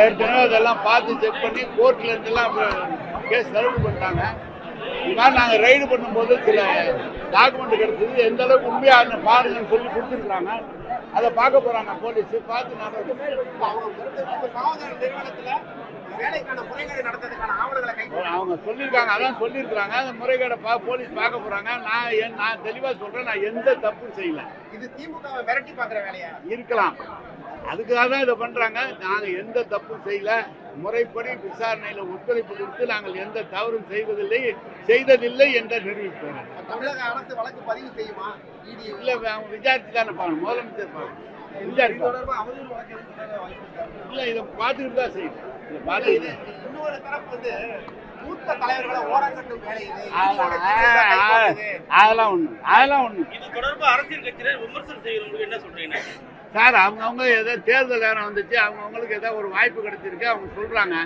ஏற்கனவே அதெல்லாம் பார்த்து செக் பண்ணி கோர்ட்ல இருந்தெல்லாம் கேஸ் சர்வ் பண்ணிட்டாங்க. நாங்கள் ரைடு பண்ணும்போது சில டாக்குமெண்ட் கிடைச்சது, எந்த அளவுக்கு உண்மையாக பாருங்கன்னு சொல்லி கொடுத்துருக்காங்க. அதை பார்க்க போறாங்க போலீஸ். பார்த்து அவங்க சொல்லியிருக்காங்க, அதான் சொல்லியிருக்காங்க. அந்த முறைகேடை போலீஸ் பார்க்க போறாங்க. நான் தெளிவா சொல்றேன், நான் எந்த தப்பும் செய்யல. இது திமுக மிரட்டி பார்க்குற வேலையா இருக்கலாம், அதுக்காக தான் இதை பண்றாங்க. நாங்க எந்த தப்பும் செய்யல. முறைப்படி விசாரணையில ஒத்துழைப்பு கொடுத்து நாங்கள் எந்த தவறும் செய்ததில்லை என்று நிரூபிப்போம். தமிழக அரசு வழக்கு பதிவு செய்யுமா? இல்ல, அவங்க விசாரிச்சு தானே பாருங்க, முதலமைச்சர் பாருங்க. இல்ல, இதை பார்த்துக்கிட்டு தான் செய்யணும். இன்னொரு தரப்பு வந்து மூத்த தலைவர்களை ஓரங்கட்டும் வேலை. அதெல்லாம் ஒண்ணு. இது தொடர்பா அரசியல் கட்சியினர் விமர்சனம் செய்யறவங்களுக்கு என்ன சொல்றீங்க சார்? அவங்க ஏதோ தேர்தல் நேரம் வந்துச்சு, அவங்களுக்கு ஏதோ ஒரு வாய்ப்பு கிடைச்சிருக்கு, அவங்க சொல்றாங்க.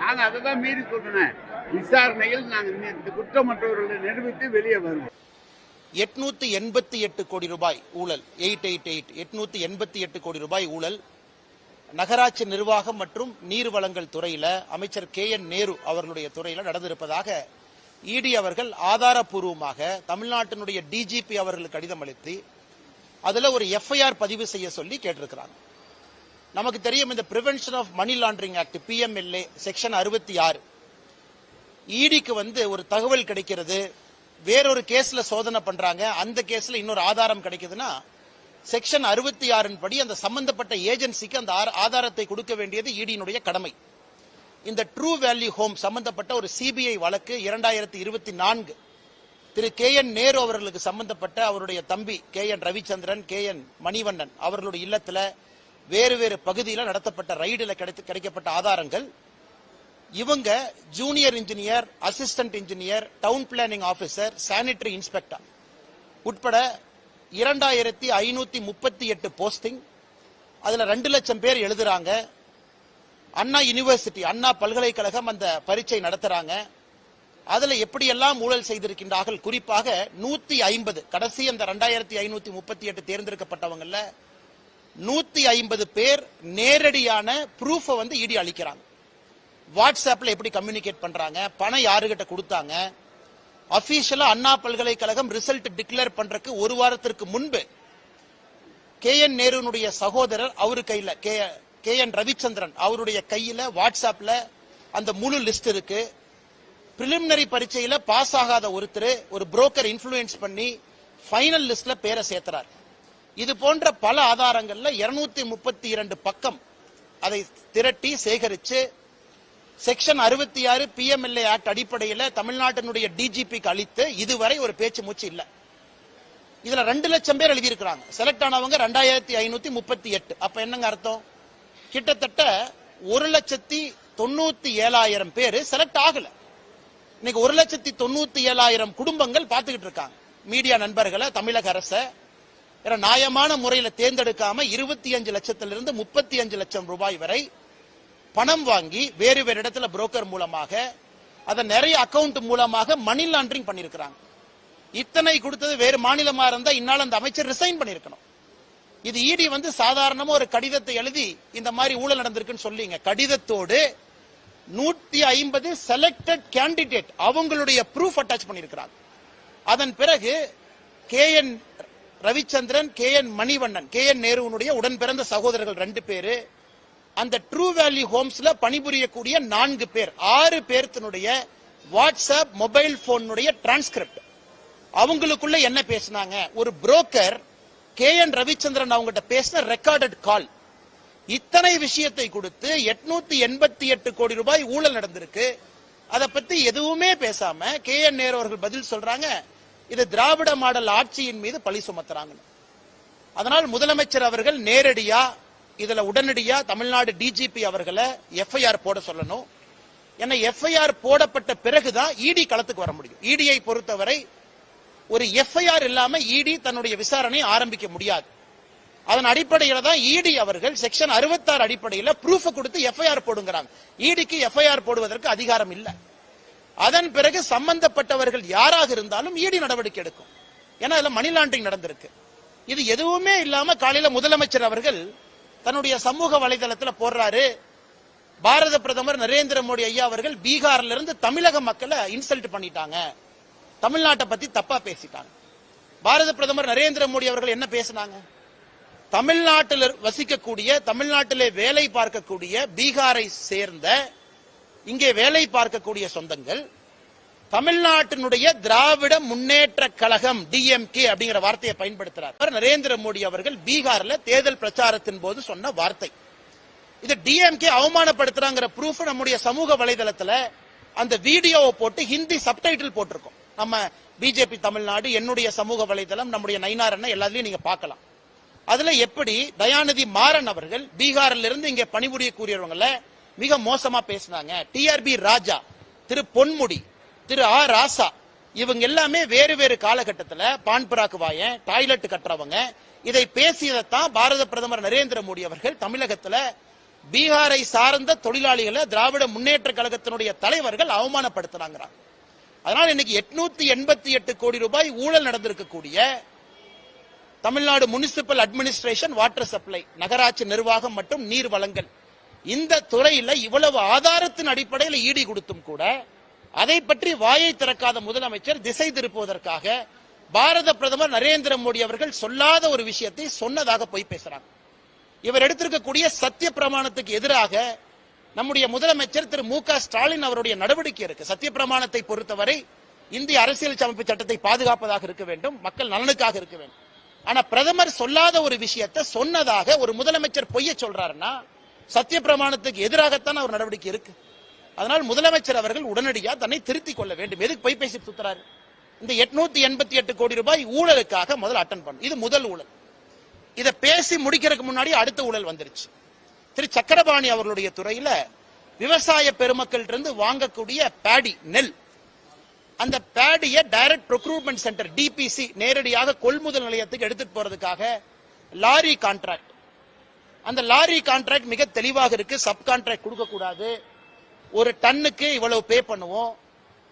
நாங்க அதை தான் மீறி சொல்றேன். விசாரணையில் நாங்க குற்றமற்றவர்களை நிரூபித்து வெளியே வருவோம். 888 கோடி ரூபாய் ஊழல், 888 கோடி ரூபாய் ஊழல் நகராட்சி நிர்வாகம் மற்றும் நீர் வளங்கள் துறையில அமைச்சர் KN நேரு அவர்களுடைய துறையில நடந்திருப்பதாக இடி அவர்கள் ஆதாரப்பூர்வமாக தமிழ்நாட்டினுடைய DGP அவர்களுக்கு கடிதம் அளித்து அதுல ஒரு FIR பதிவு செய்ய சொல்லி கேட்டிருக்கிறாங்க. நமக்கு தெரியும், இந்த prevention of money laundering act PMLA section 66 இடிக்கு ஒரு தகவல் கிடைக்கிறது, வேறொரு கேஸ்ல சோதனை பண்றாங்க, அந்த கேஸ்ல இன்னொரு ஆதாரம் கிடைக்குதுன்னா செக்ஷன் 66 படி அந்த சம்பந்தப்பட்ட ஏஜென்சிக்கு அந்த ஆதாரத்தை கொடுக்க வேண்டியது இடியினுடைய கடமை. இந்த ட்ரூ வேல்யூ ஹோம் சம்பந்தப்பட்ட ஒரு CBI வழக்கு 2024 திரு KN நேரு அவர்களுக்கு சம்பந்தப்பட்ட அவருடைய தம்பி KN ரவிச்சந்திரன், KN மணிவண்ணன் அவர்களுடைய இல்லத்துல வேறு வேறு பகுதியில் நடத்தப்பட்ட ரைடில் கிடைக்கப்பட்ட ஆதாரங்கள், இவங்க junior engineer, assistant engineer, down planning officer, sanitary inspector உட்பட 2538 போஸ்டிங். அதுல 2 லட்சம் பேர் எழுதுறாங்க. அண்ணா யூனிவர்சிட்டி, அண்ணா பல்கலைக்கழகம் அந்த பரீட்சை நடத்துறாங்க. அதுல எப்படியெல்லாம் ஊழல் செய்திருக்கின்றார்கள், குறிப்பாக 150 கடைசி அந்த 2538 தேர்ந்தெடுக்கப்பட்டவங்கல்ல 150 பேர் நேரடியான ப்ரூஃப் இடி அளிக்கிறாங்க. வாட்ஸ்அப்ல எப்படி கம்யூனிகேட் பண்றாங்க, பணம் யாருகிட்ட கொடுத்தாங்க, அபிஷியலா அண்ணா பல்கலைக்கழகம் ரிசல்ட் டிக்ளேர் பண்றதுக்கு ஒரு வாரத்திற்கு முன்பு KN நேருனுடைய சகோதரர் அவரு கையில KN ரவிச்சந்திரன் அவருடைய கையில வாட்ஸ்அப்ல அந்த முழு லிஸ்ட் இருக்கு. பிரிலிமினரி பரீட்சையில பாஸ் ஆகாத ஒருத்தர் ஒரு புரோக்கர் இன்ஃப்ளூயன்ஸ் பண்ணி ஃபைனல் லிஸ்ட்ல பேரை சேர்த்துறார். இது போன்ற பல ஆதாரங்கள்ல 232 பக்கம் அதை திரட்டி சேகரிச்சு செக்ஷன் 66 PMLA ஆக்ட் அடிப்படையில் தமிழ்நாட்டினுடைய DGPக்கு அளித்து இதுவரை ஒரு பேச்சு மூச்சு இல்ல. இதுல 2 லட்சம் பேர் எழுதியிருக்கிறாங்க. செலக்ட் ஆனவங்க 2538. அப்ப என்னங்க அர்த்தம்? கிட்டத்தட்ட 1,97,000 பேர் செலக்ட் ஆகல. இன்னைக்கு 1,97,000 குடும்பங்கள் பார்த்துக்கிட்டு இருக்காங்க. மீடியா நண்பர்களை, தமிழக அரச நியாயமான முறையில் தேர்ந்தெடுக்காம 25 லட்சத்திலிருந்து 35 லட்சம் ரூபாய் வரை பணம் வாங்கி வேறு வேறு இடத்துல புரோக்கர் மூலமாக அதை நிறைய அக்கவுண்ட் மூலமாக மணி லாண்டரிங் பண்ணிருக்கிறாங்க. இத்தனை கொடுத்தது வேறு மாநிலமா இருந்தா இந்நாள் அந்த அமைச்சர் ரிசைன் பண்ணிருக்கணும். இது இடி சாதாரணமா ஒரு கடிதத்தை எழுதி இந்த மாதிரி ஊழல் நடந்திருக்குன்னு சொல்லிங்க. கடிதத்தோடு 150 செலக்டட் கேண்டிடேட் அவங்களுடைய ப்ரூஃப் அட்டாச் பண்ணிருக்கிறாங்க. அதன் பிறகு KN Ravichandran, KN Manivannan, KN நேருனுடைய உடன் பிறந்த சகோதரர்கள் 2 பேரு, அந்த ட்ரூ வேல்யூ ஹோம்ஸ்ல பணிபுரியக்கூடிய 4 பேர், 6 பேர்த்தினுடைய வாட்ஸ்அப் மொபைல் போனுடைய டிரான்ஸ்கிரிப்ட், அவங்களுக்குள்ள என்ன பேசினாங்க, ஒரு புரோக்கர் KN ரவிச்சந்திரன் அவங்ககிட்ட பேசின ரெக்கார்டட் கால், இத்தனை விஷயத்தை கொடுத்து 888 கோடி ரூபாய் ஊழல் நடந்திருக்கு. அதை பத்தி எதுவுமே பேசாம KN நேரு அவர்கள் பதில் சொல்றாங்க, இது திராவிட மாடல் ஆட்சியின் மீது பழி சுமத்துறாங்க. அதனால் முதலமைச்சர் அவர்கள் நேரடியா இதுல உடனடியா தமிழ்நாடு DGP அவர்களை FIR போட சொல்லணும். ஏன்னா FIR போடப்பட்ட பிறகுதான் இடி களத்துக்கு வர முடியும். இடியை பொறுத்தவரை ஒரு FIR இல்லாம இடி தன்னுடைய விசாரணை ஆரம்பிக்க முடியாது. அதன் அடிப்படையில் தான் இடி அவர்கள் செக்ஷன் 66 அடிப்படையில் ப்ரூஃப் கொடுத்து FIR போடுங்கிறாங்க. இடிக்கு FIR போடுவதற்கு அதிகாரம் இல்லை. அதன் பிறகு சம்பந்தப்பட்டவர்கள் யாராக இருந்தாலும் இடி நடவடிக்கை எடுக்கும். ஏன்னா அதுல மணி லாண்டரிங் நடந்திருக்கு. இது எதுவுமே இல்லாம காலையில முதலமைச்சர் அவர்கள் தன்னுடைய சமூக வலைதளத்தில் போடுறாரு, பாரத பிரதமர் நரேந்திர மோடி ஐயா அவர்கள் பீகார்ல இருந்து தமிழக மக்களை இன்சல்ட் பண்ணிட்டாங்க, தமிழ்நாட்டை பத்தி தப்பா பேசிட்டாங்க. பாரத பிரதமர் நரேந்திர மோடி அவர்கள் என்ன பேசினாங்க? தமிழ்நாட்டில் வசிக்கக்கூடிய, தமிழ்நாட்டிலே வேலை பார்க்கக்கூடிய பீகாரை சேர்ந்த இங்கே வேலை பார்க்கக்கூடிய சொந்தங்கள் தமிழ்நாட்டினுடைய திராவிட முன்னேற்ற கழகம் டிஎம்கே அப்படிங்கிற வார்த்தையை பயன்படுத்துறார் நரேந்திர மோடி அவர்கள் பீகார்ல தேர்தல் பிரச்சாரத்தின் போது சொன்ன வார்த்தை. இது டிஎம்கே அவமானப்படுத்துறாங்கிற ப்ரூஃப் நம்முடைய சமூக வலைதளத்துல அந்த வீடியோவை போட்டு ஹிந்தி சப்டைட்டில் போட்டிருக்கோம். நம்ம பிஜேபி தமிழ்நாடு, என்னுடைய சமூக வலைதளம், நம்முடைய நயினார் அண்ணா எல்லாத்துலயும் நீங்க பார்க்கலாம். அதுல எப்படி தயாநிதி மாறன் அவர்கள் பீகாரில் இருந்து இங்க பணிபுரியக்கூடியவங்கள மிக மோசமா பேசினாங்க. டிஆர்பி ராஜா, திரு பொன்முடி, திரு ஆ ராசா, இவங்க எல்லாமே வேறு வேறு காலகட்டத்தில் பான் பிராக்கு வாயன், டாய்லெட் கட்டுறவங்க. இதை பேசியதைத்தான் பாரத பிரதமர் நரேந்திர மோடி அவர்கள் தமிழகத்தில் பீகாரை சார்ந்த தொழிலாளிகளை திராவிட முன்னேற்ற கழகத்தினுடைய தலைவர்கள் அவமானப்படுத்தினாங்க. அதனால் இன்னைக்கு 888 கோடி ரூபாய் ஊழல் நடந்திருக்கக்கூடிய Tamil Nadu municipal administration, water supply, நகராட்சி நிர்வாகம் மற்றும் நீர் வழங்கல், இந்த துறையில இவ்வளவு ஆதாரத்தின் அடிப்படையில் ஈடி கொடுத்தும் கூட அதை பற்றி வாயை திறக்காத முதலமைச்சர் திசை திருப்புவதற்காக பாரத பிரதமர் நரேந்திர மோடி அவர்கள் சொல்லாத ஒரு விஷயத்தை சொன்னதாக போய் பேசுறாங்க. இவர் எடுத்திருக்கக்கூடிய சத்திய பிரமாணத்துக்கு எதிராக நம்முடைய முதலமைச்சர் திரு மு க ஸ்டாலின் அவருடைய நடவடிக்கை இருக்கு. சத்திய பிரமாணத்தை பொறுத்தவரை இந்திய அரசியல் அமைப்பு சட்டத்தை பாதுகாப்பதாக இருக்க வேண்டும், மக்கள் நலனுக்காக இருக்க வேண்டும். ஆனா பிரதமர் சொல்லாத ஒரு விஷயத்தை சொன்னதாக ஒரு முதலமைச்சர் பொய்ய சொல்றாருன்னா சத்திய பிரமாணத்துக்கு எதிராகத்தான் அவர் நடவடிக்கை இருக்கு. அதனால் முதலமைச்சர் அவர்கள் உடனடியாக தன்னை திருத்திக் கொள்ள வேண்டும். எதுக்கு பொய் பேசி சுத்துறாரு? இந்த 888 கோடி ரூபாய் ஊழலுக்காக முதல் அட்டன் பண்ணு. இது முதல் ஊழல். இதை பேசி முடிக்கிறதுக்கு முன்னாடி அடுத்த ஊழல் வந்துருச்சு. திரு சக்கரபாணி அவர்களுடைய துறையில விவசாய பெருமக்கள் இருந்து வாங்கக்கூடிய பேடி, நெல், அந்த பேடியை டைரக்ட் ப்ரொக்யூர்மெண்ட் சென்டர் டிபிசி நேரடியாக கொள்முதல் நிலையத்துக்கு எடுத்துட்டு போறதுக்காக லாரி கான்ட்ராக்ட், அந்த லாரி கான்ட்ராக்ட் மிக தெளிவாக இருக்கு. சப் கான்ட்ராக்ட் கொடுக்க கூடாது, ஒரு டன்னுக்கு இவ்வளவு பே பண்ணுவோம்,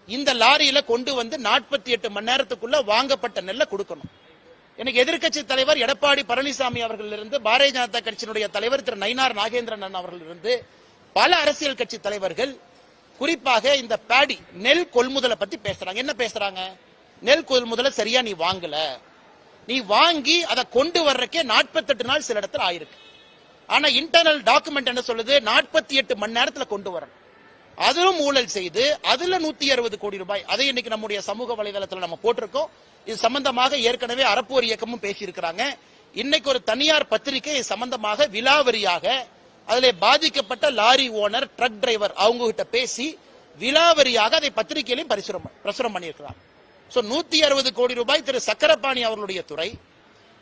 இந்த லாரியில கொண்டு வந்து 48 மணி நேரத்துக்குள்ள வாங்கப்பட்ட நெல்லை கொடுக்கணும். எனக்கு எதிர்க்கட்சி தலைவர் எடப்பாடி பழனிசாமி அவர்கள் இருந்து, பாரதிய ஜனதா கட்சியினுடைய தலைவர் திரு நயினார் நாகேந்திரன் அவர்கள் இருந்து, பல அரசியல் கட்சி தலைவர்கள் குறிப்பாக இந்த பேடி நெல் கொள்முதலை பத்தி பேசுறாங்க. என்ன பேசுறாங்க? நெல் கொள்முதலை சரியா நீ வாங்கல, நீ வாங்கி அதை கொண்டு வர்றக்கே 48 நாள் சில இடத்துல ஆயிருக்கு. ஆனா இன்டர்னல் டாக்குமெண்ட் என்ன சொல்லுது? 48 மணி நேரத்துல கொண்டு வரணும். அதிலும் ஊழல் செய்து அதுல 160 கோடி ரூபாய், அதை இன்னைக்கு நம்முடைய சமூக வலைதளத்தில் நம்ம போட்டிருக்கோம். இது சம்பந்தமாக ஏற்கனவே அறப்போர் இயக்கமும் பேசி இருக்கிறாங்க. இன்னைக்கு ஒரு தனியார் பத்திரிகை சம்பந்தமாக விலாவரியாக அதிலே பாதிக்கப்பட்ட லாரி ஓனர், ட்ரக் டிரைவர் அவங்க கிட்ட பேசி விலாவரியாக அதை பத்திரிகையிலையும் பிரசுரம் பண்ணியிருக்கிறாங்க. 160 கோடி ரூபாய் திரு சக்கரபாணி அவர்களுடைய துறை,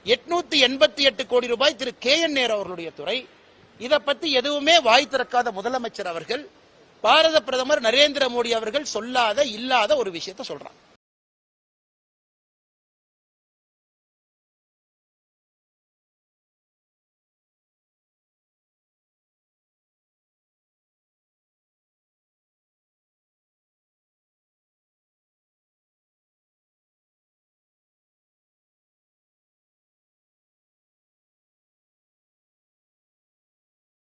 888 கோடி ரூபாய் திரு KN நேரு அவர்களுடைய துறை. இதை பத்தி எதுவுமே வாய் திறக்காத முதலமைச்சர் அவர்கள் பாரத பிரதமர் நரேந்திர மோடி அவர்கள் சொல்லாத இல்லாத ஒரு விஷயத்தை சொல்றாங்க.